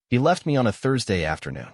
He left me on a Thursday afternoon.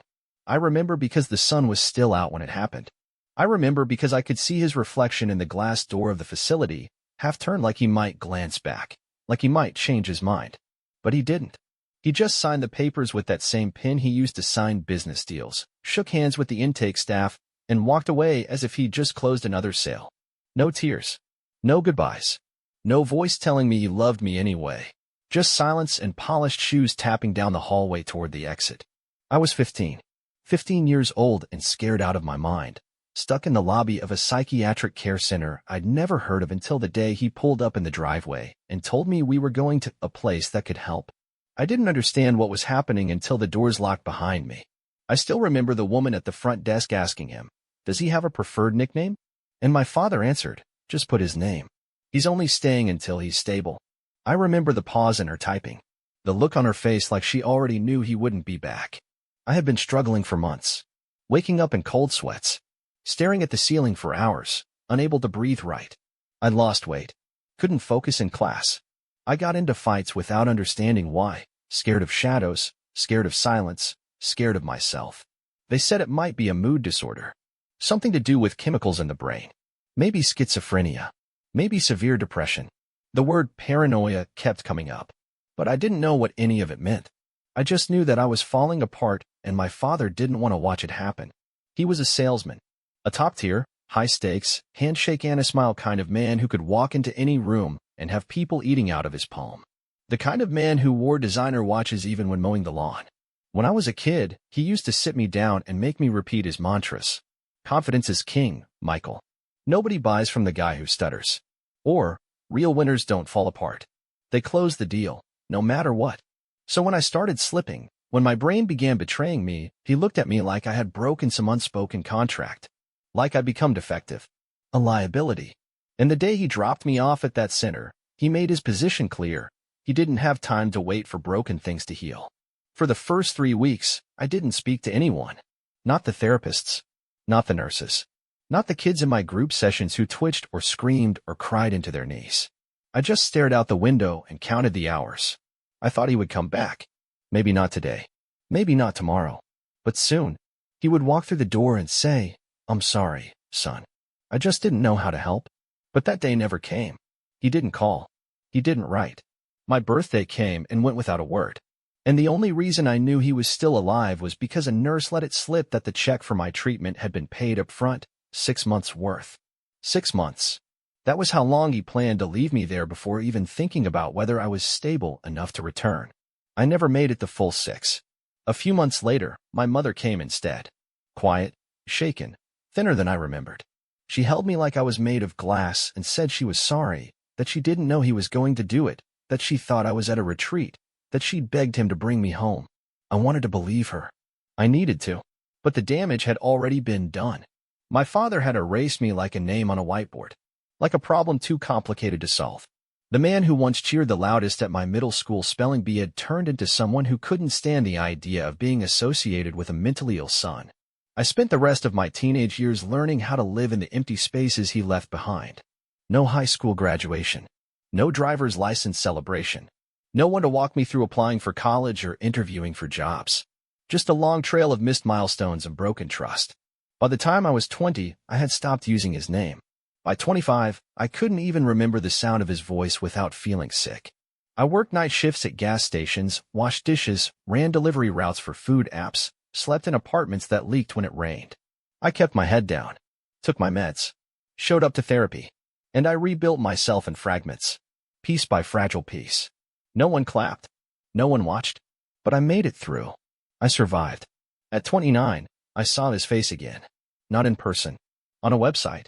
I remember because the sun was still out when it happened. I remember because I could see his reflection in the glass door of the facility, half turned like he might glance back, like he might change his mind. But he didn't. He just signed the papers with that same pen he used to sign business deals, shook hands with the intake staff, and walked away as if he'd just closed another sale. No tears. No goodbyes. No voice telling me he loved me anyway. Just silence and polished shoes tapping down the hallway toward the exit. I was 15. 15 years old and scared out of my mind, stuck in the lobby of a psychiatric care center I'd never heard of until the day he pulled up in the driveway and told me we were going to a place that could help. I didn't understand what was happening until the doors locked behind me. I still remember the woman at the front desk asking him, "Does he have a preferred nickname?" And my father answered, "Just put his name. He's only staying until he's stable." I remember the pause in her typing, the look on her face like she already knew he wouldn't be back. I had been struggling for months, waking up in cold sweats, staring at the ceiling for hours, unable to breathe right. I'd lost weight, couldn't focus in class. I got into fights without understanding why, scared of shadows, scared of silence, scared of myself. They said it might be a mood disorder, something to do with chemicals in the brain. Maybe schizophrenia, maybe severe depression. The word paranoia kept coming up, but I didn't know what any of it meant. I just knew that I was falling apart and my father didn't want to watch it happen. He was a salesman, a top-tier, high-stakes, handshake and a smile kind of man who could walk into any room and have people eating out of his palm. The kind of man who wore designer watches even when mowing the lawn. When I was a kid, he used to sit me down and make me repeat his mantras. Confidence is king, Michael. Nobody buys from the guy who stutters. Or, real winners don't fall apart. They close the deal, no matter what. So when I started slipping, when my brain began betraying me, he looked at me like I had broken some unspoken contract. Like I'd become defective. A liability. And the day he dropped me off at that center, he made his position clear. He didn't have time to wait for broken things to heal. For the first 3 weeks, I didn't speak to anyone. Not the therapists. Not the nurses. Not the kids in my group sessions who twitched or screamed or cried into their knees. I just stared out the window and counted the hours. I thought he would come back. Maybe not today. Maybe not tomorrow. But soon, he would walk through the door and say, "I'm sorry, son. I just didn't know how to help." But that day never came. He didn't call. He didn't write. My birthday came and went without a word. And the only reason I knew he was still alive was because a nurse let it slip that the check for my treatment had been paid up front, 6 months' worth. 6 months. That was how long he planned to leave me there before even thinking about whether I was stable enough to return. I never made it the full 6. A few months later, my mother came instead. Quiet, shaken, thinner than I remembered. She held me like I was made of glass and said she was sorry, that she didn't know he was going to do it, that she thought I was at a retreat, that she'd begged him to bring me home. I wanted to believe her. I needed to. But the damage had already been done. My father had erased me like a name on a whiteboard, like a problem too complicated to solve. The man who once cheered the loudest at my middle school spelling bee had turned into someone who couldn't stand the idea of being associated with a mentally ill son. I spent the rest of my teenage years learning how to live in the empty spaces he left behind. No high school graduation. No driver's license celebration. No one to walk me through applying for college or interviewing for jobs. Just a long trail of missed milestones and broken trust. By the time I was 20, I had stopped using his name. By 25, I couldn't even remember the sound of his voice without feeling sick. I worked night shifts at gas stations, washed dishes, ran delivery routes for food apps, slept in apartments that leaked when it rained. I kept my head down, took my meds, showed up to therapy, and I rebuilt myself in fragments, piece by fragile piece. No one clapped, no one watched, but I made it through. I survived. At 29, I saw his face again, not in person, on a website.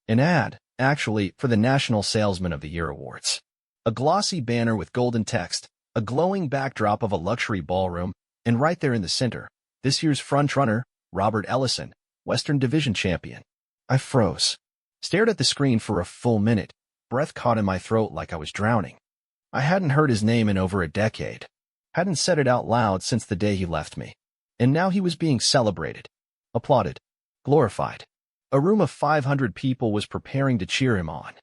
An ad, actually, for the National Salesman of the Year Awards. A glossy banner with golden text, a glowing backdrop of a luxury ballroom, and right there in the center, this year's frontrunner, Robert Ellison, Western Division champion. I froze. Stared at the screen for a full minute, breath caught in my throat like I was drowning. I hadn't heard his name in over a decade. Hadn't said it out loud since the day he left me. And now he was being celebrated, applauded, glorified. A room of 500 people was preparing to cheer him on.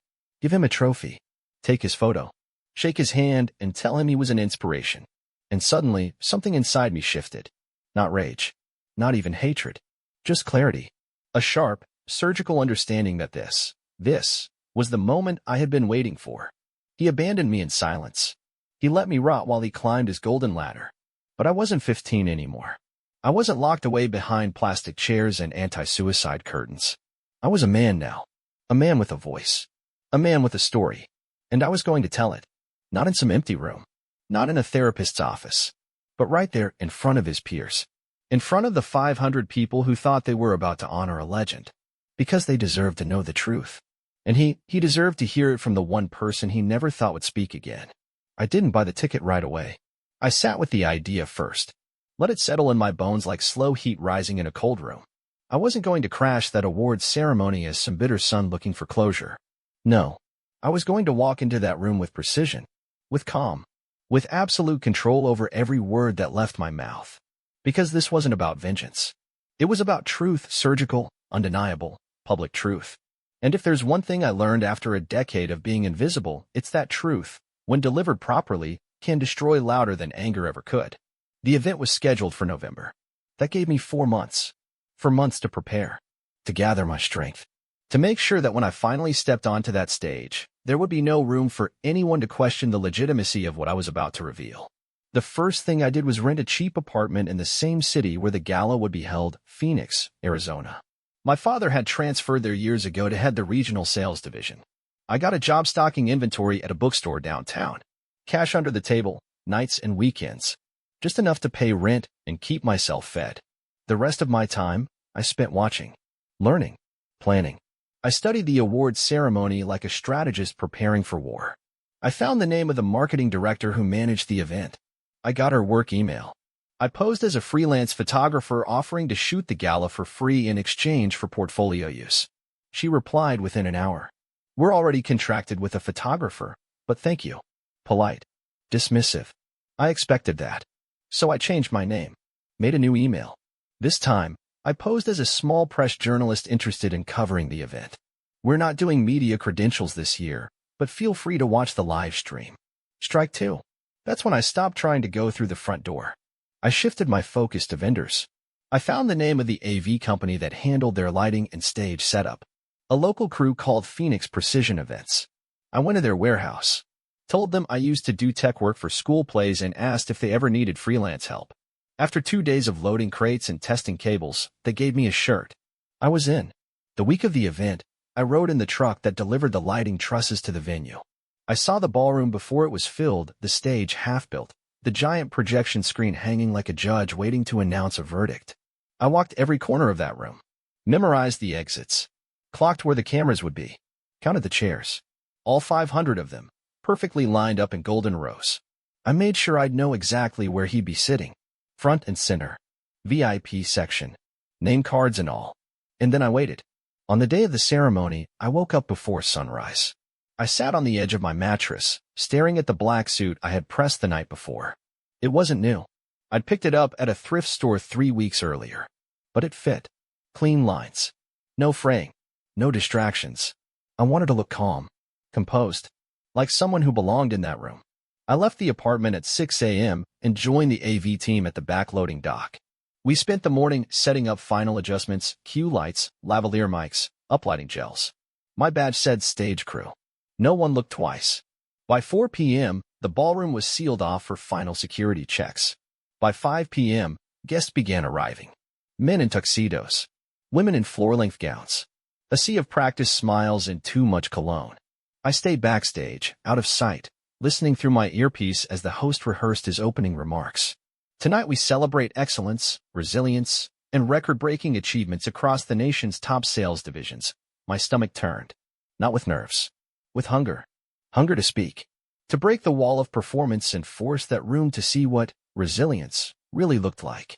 Give him a trophy. Take his photo. Shake his hand and tell him he was an inspiration. And suddenly, something inside me shifted. Not rage. Not even hatred. Just clarity. A sharp, surgical understanding that this was the moment I had been waiting for. He abandoned me in silence. He let me rot while he climbed his golden ladder. But I wasn't 15 anymore. I wasn't locked away behind plastic chairs and anti-suicide curtains. I was a man now. A man with a voice. A man with a story. And I was going to tell it. Not in some empty room. Not in a therapist's office. But right there in front of his peers. In front of the 500 people who thought they were about to honor a legend. Because they deserved to know the truth. And he deserved to hear it from the one person he never thought would speak again. I didn't buy the ticket right away. I sat with the idea first. Let it settle in my bones like slow heat rising in a cold room. I wasn't going to crash that awards ceremony as some bitter son looking for closure. No. I was going to walk into that room with precision. With calm. With absolute control over every word that left my mouth. Because this wasn't about vengeance. It was about truth, surgical, undeniable, public truth. And if there's one thing I learned after a decade of being invisible, it's that truth, when delivered properly, can destroy louder than anger ever could. The event was scheduled for November. That gave me 4 months. 4 months to prepare. To gather my strength. To make sure that when I finally stepped onto that stage, there would be no room for anyone to question the legitimacy of what I was about to reveal. The first thing I did was rent a cheap apartment in the same city where the gala would be held, Phoenix, Arizona. My father had transferred there years ago to head the regional sales division. I got a job stocking inventory at a bookstore downtown. Cash under the table, nights and weekends. Just enough to pay rent and keep myself fed. The rest of my time, I spent watching, learning, planning. I studied the awards ceremony like a strategist preparing for war. I found the name of the marketing director who managed the event. I got her work email. I posed as a freelance photographer offering to shoot the gala for free in exchange for portfolio use. She replied within an hour. We're already contracted with a photographer, but thank you. Polite. Dismissive. I expected that. So I changed my name. Made a new email. This time, I posed as a small press journalist interested in covering the event. We're not doing media credentials this year, but feel free to watch the live stream. Strike 2. That's when I stopped trying to go through the front door. I shifted my focus to vendors. I found the name of the AV company that handled their lighting and stage setup. A local crew called Phoenix Precision Events. I went to their warehouse. Told them I used to do tech work for school plays and asked if they ever needed freelance help. After 2 days of loading crates and testing cables, they gave me a shirt. I was in. The week of the event, I rode in the truck that delivered the lighting trusses to the venue. I saw the ballroom before it was filled, the stage half-built, the giant projection screen hanging like a judge waiting to announce a verdict. I walked every corner of that room. Memorized the exits. Clocked where the cameras would be. Counted the chairs. All 500 of them, perfectly lined up in golden rows. I made sure I'd know exactly where he'd be sitting. Front and center. VIP section. Name cards and all. And then I waited. On the day of the ceremony, I woke up before sunrise. I sat on the edge of my mattress, staring at the black suit I had pressed the night before. It wasn't new. I'd picked it up at a thrift store 3 weeks earlier. But it fit. Clean lines. No fraying. No distractions. I wanted to look calm. Composed. Like someone who belonged in that room. I left the apartment at 6 a.m. and joined the AV team at the backloading dock. We spent the morning setting up final adjustments, cue lights, lavalier mics, uplighting gels. My badge said stage crew. No one looked twice. By 4 p.m., the ballroom was sealed off for final security checks. By 5 p.m., guests began arriving. Men in tuxedos. Women in floor-length gowns. A sea of practice smiles and too much cologne. I stayed backstage, out of sight, listening through my earpiece as the host rehearsed his opening remarks. Tonight we celebrate excellence, resilience, and record-breaking achievements across the nation's top sales divisions. My stomach turned. Not with nerves. With hunger. Hunger to speak. To break the wall of performance and force that room to see what resilience really looked like.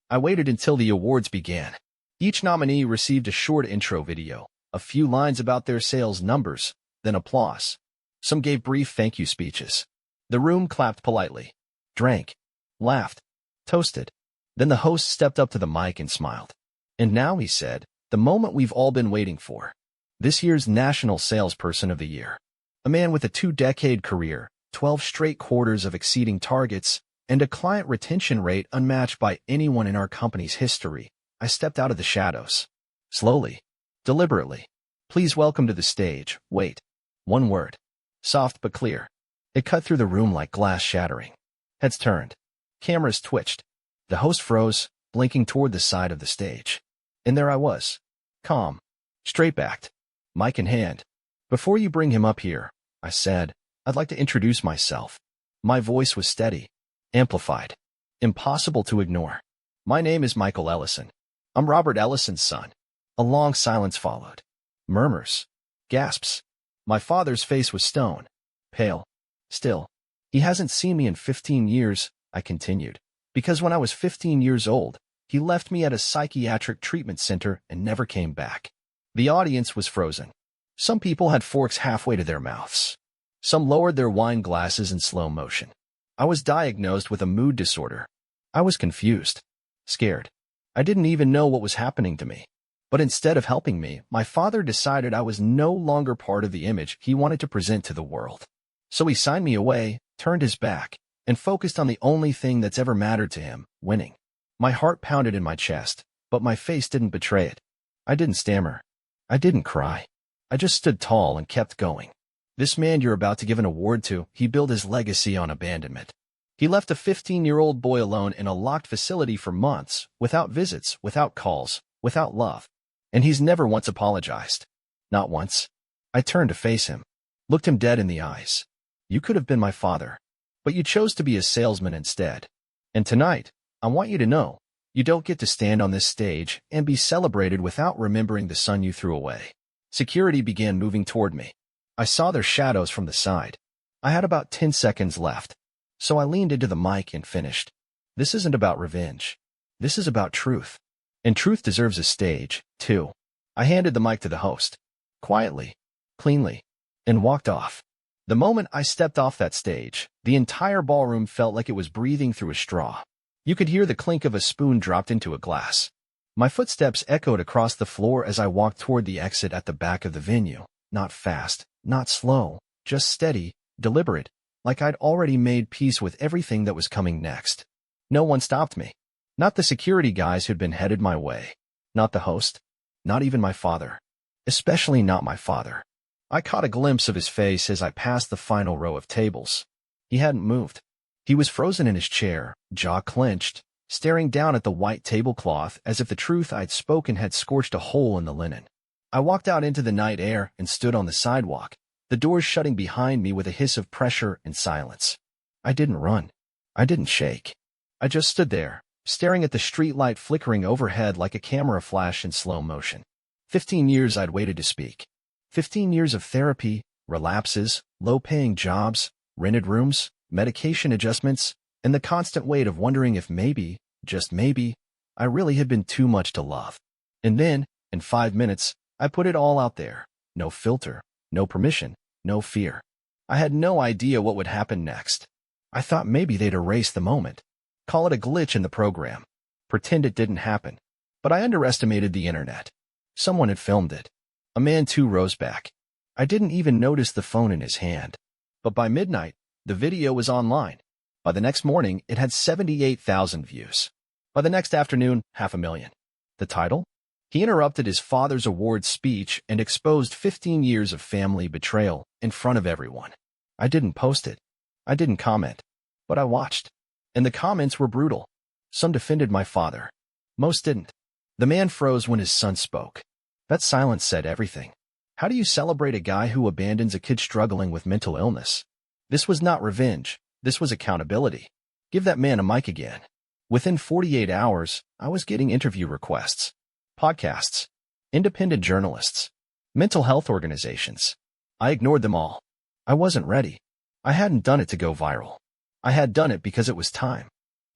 I waited until the awards began. Each nominee received a short intro video, a few lines about their sales numbers, then applause. Some gave brief thank you speeches. The room clapped politely, drank, laughed, toasted. Then the host stepped up to the mic and smiled. And now, he said, the moment we've all been waiting for. This year's National Salesperson of the Year. A man with a 2-decade career, 12 straight quarters of exceeding targets, and a client retention rate unmatched by anyone in our company's history, I stepped out of the shadows. Slowly. Deliberately. Please welcome to the stage. Wait. One word. Soft but clear. It cut through the room like glass shattering. Heads turned. Cameras twitched. The host froze, blinking toward the side of the stage. And there I was. Calm. Straight-backed. Mic in hand. Before you bring him up here, I said, I'd like to introduce myself. My voice was steady. Amplified. Impossible to ignore. My name is Michael Ellison. I'm Robert Ellison's son. A long silence followed. Murmurs. Gasps. My father's face was stone. Pale. Still. He hasn't seen me in 15 years, I continued. Because when I was 15 years old, he left me at a psychiatric treatment center and never came back. The audience was frozen. Some people had forks halfway to their mouths. Some lowered their wine glasses in slow motion. I was diagnosed with a mood disorder. I was confused. Scared. I didn't even know what was happening to me. But instead of helping me, my father decided I was no longer part of the image he wanted to present to the world. So he signed me away, turned his back, and focused on the only thing that's ever mattered to him, winning. My heart pounded in my chest, but my face didn't betray it. I didn't stammer. I didn't cry. I just stood tall and kept going. This man you're about to give an award to, he built his legacy on abandonment. He left a 15-year-old boy alone in a locked facility for months, without visits, without calls, without love. And he's never once apologized. Not once. I turned to face him. Looked him dead in the eyes. You could have been my father. But you chose to be a salesman instead. And tonight, I want you to know, you don't get to stand on this stage and be celebrated without remembering the son you threw away. Security began moving toward me. I saw their shadows from the side. I had about 10 seconds left. So I leaned into the mic and finished. This isn't about revenge. This is about truth. And truth deserves a stage, too. I handed the mic to the host. Quietly. Cleanly. And walked off. The moment I stepped off that stage, the entire ballroom felt like it was breathing through a straw. You could hear the clink of a spoon dropped into a glass. My footsteps echoed across the floor as I walked toward the exit at the back of the venue. Not fast, not slow, just steady, deliberate, like I'd already made peace with everything that was coming next. No one stopped me. Not the security guys who'd been headed my way. Not the host. Not even my father. Especially not my father. I caught a glimpse of his face as I passed the final row of tables. He hadn't moved. He was frozen in his chair, jaw clenched, staring down at the white tablecloth as if the truth I'd spoken had scorched a hole in the linen. I walked out into the night air and stood on the sidewalk, the doors shutting behind me with a hiss of pressure and silence. I didn't run. I didn't shake. I just stood there, staring at the streetlight flickering overhead like a camera flash in slow motion. 15 years I'd waited to speak. 15 years of therapy, relapses, low-paying jobs, rented rooms, medication adjustments, and the constant weight of wondering if maybe, just maybe, I really had been too much to love. And then, in 5 minutes, I put it all out there. No filter, no permission, no fear. I had no idea what would happen next. I thought maybe they'd erase the moment. Call it a glitch in the program. Pretend it didn't happen. But I underestimated the internet. Someone had filmed it. A man 2 rows back. I didn't even notice the phone in his hand. But by midnight, the video was online. By the next morning, it had 78,000 views. By the next afternoon, 500,000. The title? He interrupted his father's awards speech and exposed 15 years of family betrayal in front of everyone. I didn't post it. I didn't comment. But I watched. And the comments were brutal. Some defended my father. Most didn't. The man froze when his son spoke. That silence said everything. How do you celebrate a guy who abandons a kid struggling with mental illness? This was not revenge. This was accountability. Give that man a mic again. Within 48 hours, I was getting interview requests. Podcasts. Independent journalists. Mental health organizations. I ignored them all. I wasn't ready. I hadn't done it to go viral. I had done it because it was time.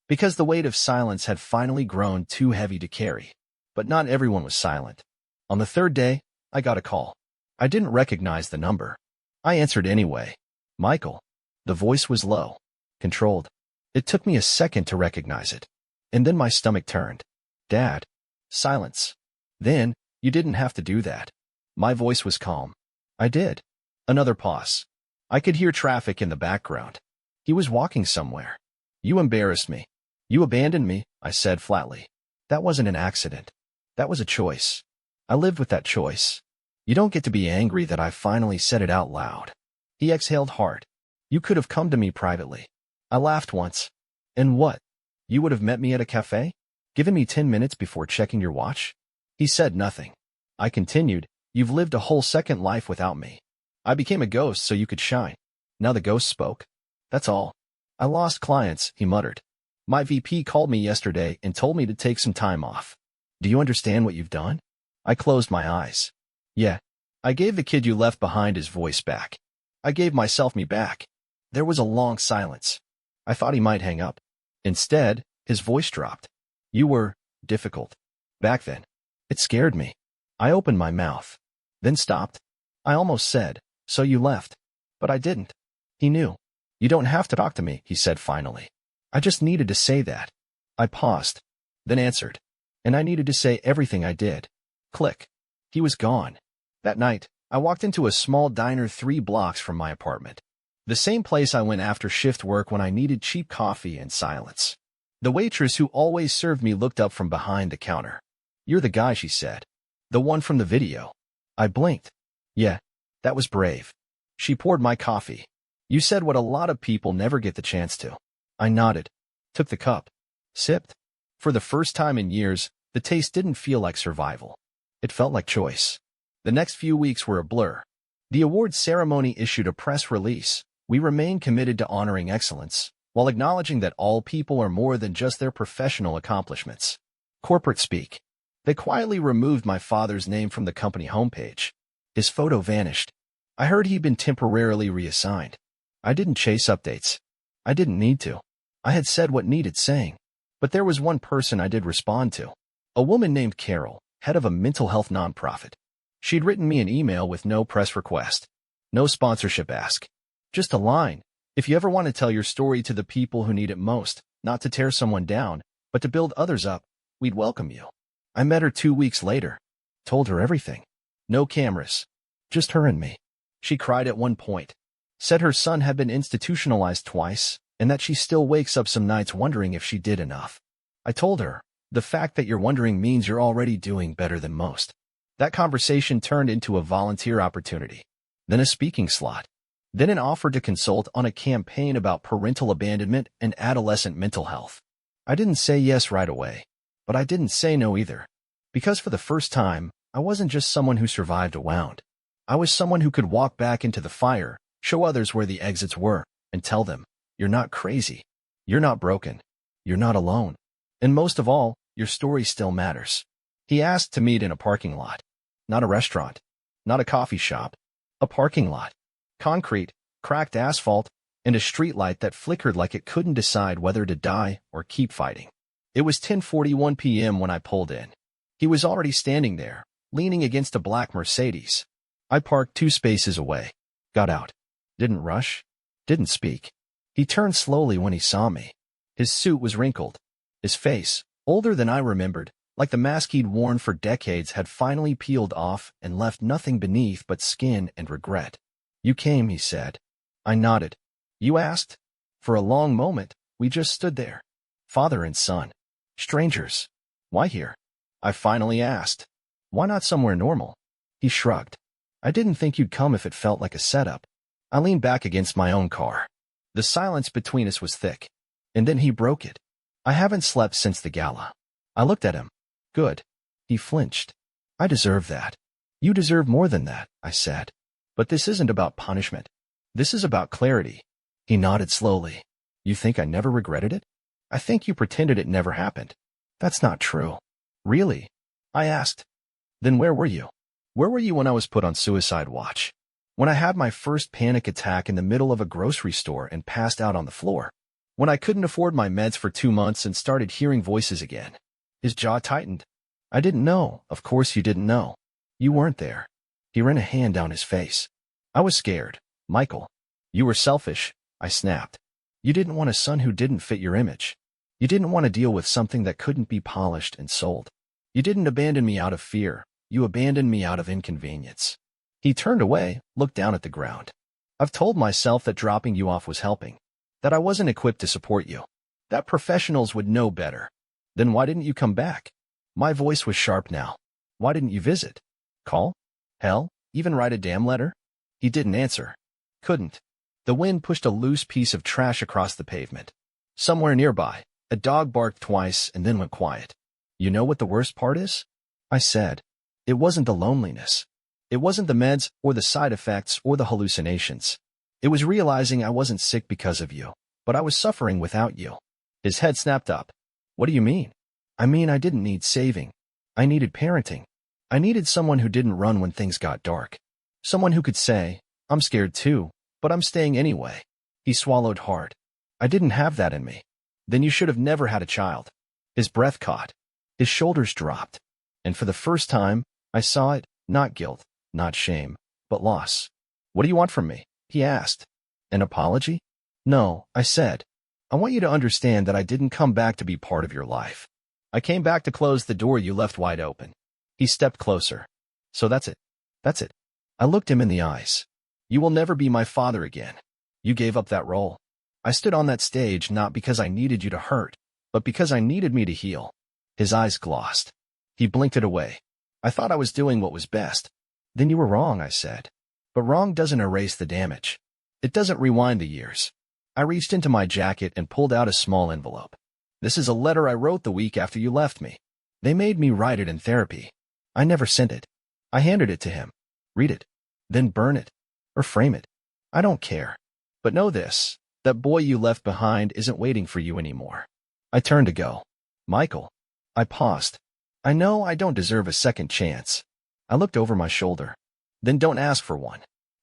Because the weight of silence had finally grown too heavy to carry. But not everyone was silent. On the 3rd day, I got a call. I didn't recognize the number. I answered anyway. Michael. The voice was low. Controlled. It took me a second to recognize it. And then my stomach turned. Dad. Silence. Then, you didn't have to do that. My voice was calm. I did. Another pause. I could hear traffic in the background. He was walking somewhere. You embarrassed me. You abandoned me, I said flatly. That wasn't an accident. That was a choice. I lived with that choice. You don't get to be angry that I finally said it out loud. He exhaled hard. You could have come to me privately. I laughed once. And what? You would have met me at a cafe? Given me 10 minutes before checking your watch? He said nothing. I continued, you've lived a whole second life without me. I became a ghost so you could shine. Now the ghost spoke. That's all. I lost clients, he muttered. My VP called me yesterday and told me to take some time off. Do you understand what you've done? I closed my eyes. Yeah. I gave the kid you left behind his voice back. I gave myself me back. There was a long silence. I thought he might hang up. Instead, his voice dropped. You were difficult. Back then. It scared me. I opened my mouth. Then stopped. I almost said, so you left. But I didn't. He knew. You don't have to talk to me, he said finally. I just needed to say that. I paused. Then answered. And I needed to say everything I did. Click. He was gone. That night, I walked into a small diner 3 blocks from my apartment. The same place I went after shift work when I needed cheap coffee and silence. The waitress who always served me looked up from behind the counter. You're the guy, she said. The one from the video. I blinked. Yeah, that was brave. She poured my coffee. You said what a lot of people never get the chance to. I nodded. Took the cup. Sipped. For the first time in years, the taste didn't feel like survival. It felt like choice. The next few weeks were a blur. The awards ceremony issued a press release. We remain committed to honoring excellence, while acknowledging that all people are more than just their professional accomplishments. Corporate speak. They quietly removed my father's name from the company homepage. His photo vanished. I heard he'd been temporarily reassigned. I didn't chase updates. I didn't need to. I had said what needed saying. But there was one person I did respond to. A woman named Carol, head of a mental health nonprofit. She'd written me an email with no press request. No sponsorship ask. Just a line. If you ever want to tell your story to the people who need it most, not to tear someone down, but to build others up, we'd welcome you. I met her 2 weeks later. Told her everything. No cameras. Just her and me. She cried at one point. Said her son had been institutionalized twice, and that she still wakes up some nights wondering if she did enough. I told her, the fact that you're wondering means you're already doing better than most. That conversation turned into a volunteer opportunity. Then a speaking slot. Then an offer to consult on a campaign about parental abandonment and adolescent mental health. I didn't say yes right away, but I didn't say no either. Because for the first time, I wasn't just someone who survived a wound. I was someone who could walk back into the fire, show others where the exits were, and tell them, you're not crazy. You're not broken. You're not alone. And most of all, your story still matters. He asked to meet in a parking lot. Not a restaurant. Not a coffee shop. A parking lot. Concrete, cracked asphalt, and a streetlight that flickered like it couldn't decide whether to die or keep fighting. It was 10:41 p.m. when I pulled in. He was already standing there, leaning against a black Mercedes. I parked 2 spaces away. Got out. Didn't rush. Didn't speak. He turned slowly when he saw me. His suit was wrinkled. His face, older than I remembered, like the mask he'd worn for decades, had finally peeled off and left nothing beneath but skin and regret. You came, he said. I nodded. You asked? For a long moment, we just stood there. Father and son. Strangers. Why here? I finally asked. Why not somewhere normal? He shrugged. I didn't think you'd come if it felt like a setup. I leaned back against my own car. The silence between us was thick. And then he broke it. I haven't slept since the gala. I looked at him. Good. He flinched. I deserve that. You deserve more than that, I said. But this isn't about punishment. This is about clarity. He nodded slowly. You think I never regretted it? I think you pretended it never happened. That's not true. Really? I asked. Then where were you? Where were you when I was put on suicide watch? When I had my first panic attack in the middle of a grocery store and passed out on the floor? When I couldn't afford my meds for 2 months and started hearing voices again? His jaw tightened. I didn't know. Of course you didn't know. You weren't there. He ran a hand down his face. I was scared. Michael. You were selfish, I snapped. You didn't want a son who didn't fit your image. You didn't want to deal with something that couldn't be polished and sold. You didn't abandon me out of fear. You abandoned me out of inconvenience. He turned away, looked down at the ground. I've told myself that dropping you off was helping. That I wasn't equipped to support you. That professionals would know better. Then why didn't you come back? My voice was sharp now. Why didn't you visit? Call? Hell, even write a damn letter? He didn't answer. Couldn't. The wind pushed a loose piece of trash across the pavement. Somewhere nearby, a dog barked twice and then went quiet. You know what the worst part is? I said. It wasn't the loneliness. It wasn't the meds or the side effects or the hallucinations. It was realizing I wasn't sick because of you, but I was suffering without you. His head snapped up. What do you mean? I mean I didn't need saving. I needed parenting. I needed someone who didn't run when things got dark. Someone who could say, I'm scared too, but I'm staying anyway. He swallowed hard. I didn't have that in me. Then you should have never had a child. His breath caught. His shoulders dropped. And for the first time, I saw it, not guilt, not shame, but loss. What do you want from me? He asked. An apology? No, I said. I want you to understand that I didn't come back to be part of your life. I came back to close the door you left wide open. He stepped closer. So that's it. That's it. I looked him in the eyes. You will never be my father again. You gave up that role. I stood on that stage not because I needed you to hurt, but because I needed me to heal. His eyes glossed. He blinked it away. I thought I was doing what was best. Then you were wrong, I said. But wrong doesn't erase the damage. It doesn't rewind the years. I reached into my jacket and pulled out a small envelope. This is a letter I wrote the week after you left me. They made me write it in therapy. I never sent it. I handed it to him. Read it. Then burn it. Or frame it. I don't care. But know this, that boy you left behind isn't waiting for you anymore. I turned to go. Michael. I paused. I know I don't deserve a second chance. I looked over my shoulder. Then don't ask for one.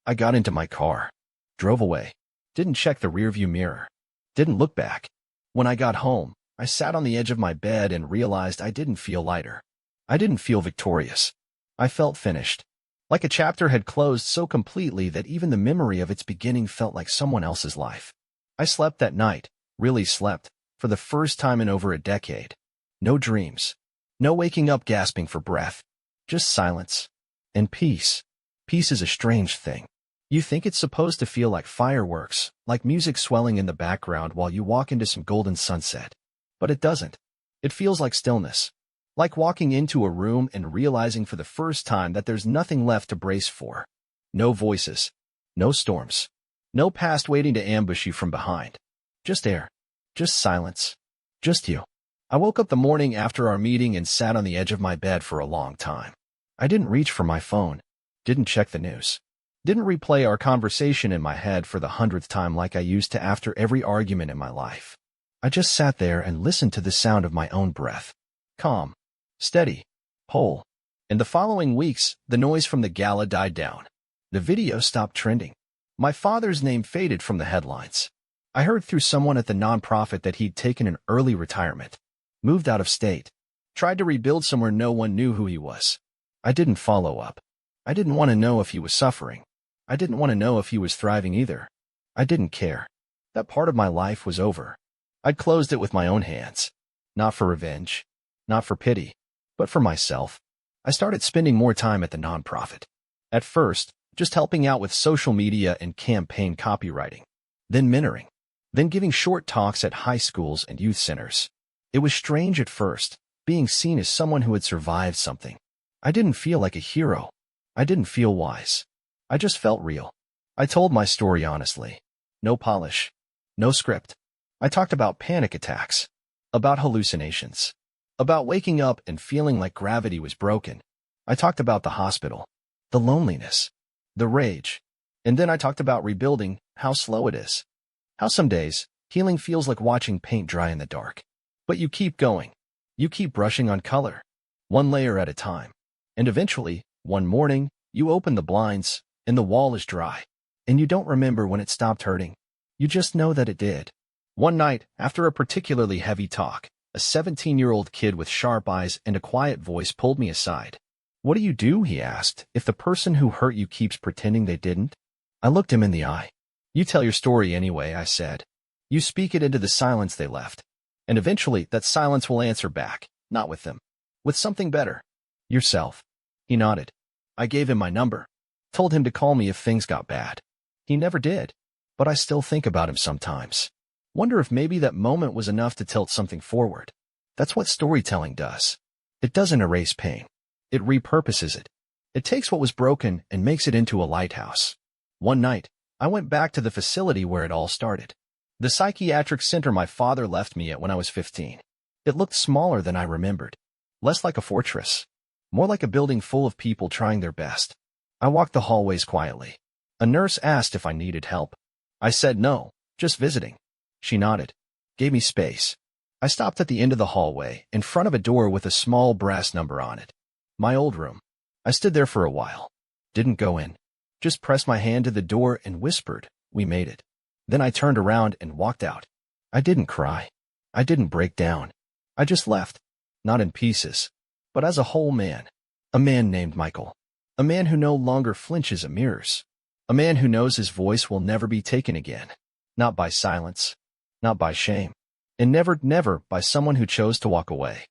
I got into my car. Drove away. Didn't check the rearview mirror. Didn't look back. When I got home, I sat on the edge of my bed and realized I didn't feel lighter. I didn't feel victorious. I felt finished. Like a chapter had closed so completely that even the memory of its beginning felt like someone else's life. I slept that night, really slept, for the first time in over a decade. No dreams. No waking up gasping for breath. Just silence. And peace. Peace is a strange thing. You think it's supposed to feel like fireworks, like music swelling in the background while you walk into some golden sunset. But it doesn't. It feels like stillness. Like walking into a room and realizing for the first time that there's nothing left to brace for. No voices. No storms. No past waiting to ambush you from behind. Just air. Just silence. Just you. I woke up the morning after our meeting and sat on the edge of my bed for a long time. I didn't reach for my phone. Didn't check the news. Didn't replay our conversation in my head for the 100th time like I used to after every argument in my life. I just sat there and listened to the sound of my own breath. Calm. Steady. Whole. In the following weeks, the noise from the gala died down. The video stopped trending. My father's name faded from the headlines. I heard through someone at the nonprofit that he'd taken an early retirement. Moved out of state. Tried to rebuild somewhere no one knew who he was. I didn't follow up. I didn't want to know if he was suffering. I didn't want to know if he was thriving either. I didn't care. That part of my life was over. I'd closed it with my own hands. Not for revenge. Not for pity. But for myself. I started spending more time at the nonprofit. At first, just helping out with social media and campaign copywriting. Then mentoring. Then giving short talks at high schools and youth centers. It was strange at first, being seen as someone who had survived something. I didn't feel like a hero. I didn't feel wise. I just felt real. I told my story honestly. No polish. No script. I talked about panic attacks. About hallucinations. About waking up and feeling like gravity was broken. I talked about the hospital. The loneliness. The rage. And then I talked about rebuilding, how slow it is. How some days, healing feels like watching paint dry in the dark. But you keep going. You keep brushing on color. One layer at a time. And eventually, one morning, you open the blinds, and the wall is dry. And you don't remember when it stopped hurting. You just know that it did. One night, after a particularly heavy talk, a 17-year-old kid with sharp eyes and a quiet voice pulled me aside. What do you do, he asked, if the person who hurt you keeps pretending they didn't? I looked him in the eye. You tell your story anyway, I said. You speak it into the silence they left. And eventually, that silence will answer back, not with them. With something better. Yourself. He nodded. I gave him my number. Told him to call me if things got bad. He never did. But I still think about him sometimes. Wonder if maybe that moment was enough to tilt something forward. That's what storytelling does. It doesn't erase pain. It repurposes it. It takes what was broken and makes it into a lighthouse. One night, I went back to the facility where it all started. The psychiatric center my father left me at when I was 15. It looked smaller than I remembered. Less like a fortress. More like a building full of people trying their best. I walked the hallways quietly. A nurse asked if I needed help. I said no, just visiting. She nodded, gave me space. I stopped at the end of the hallway, in front of a door with a small brass number on it. My old room. I stood there for a while. Didn't go in. Just pressed my hand to the door and whispered, "We made it." Then I turned around and walked out. I didn't cry. I didn't break down. I just left. Not in pieces, but as a whole man. A man named Michael. A man who no longer flinches at mirrors. A man who knows his voice will never be taken again. Not by silence. Not by shame. And never by someone who chose to walk away.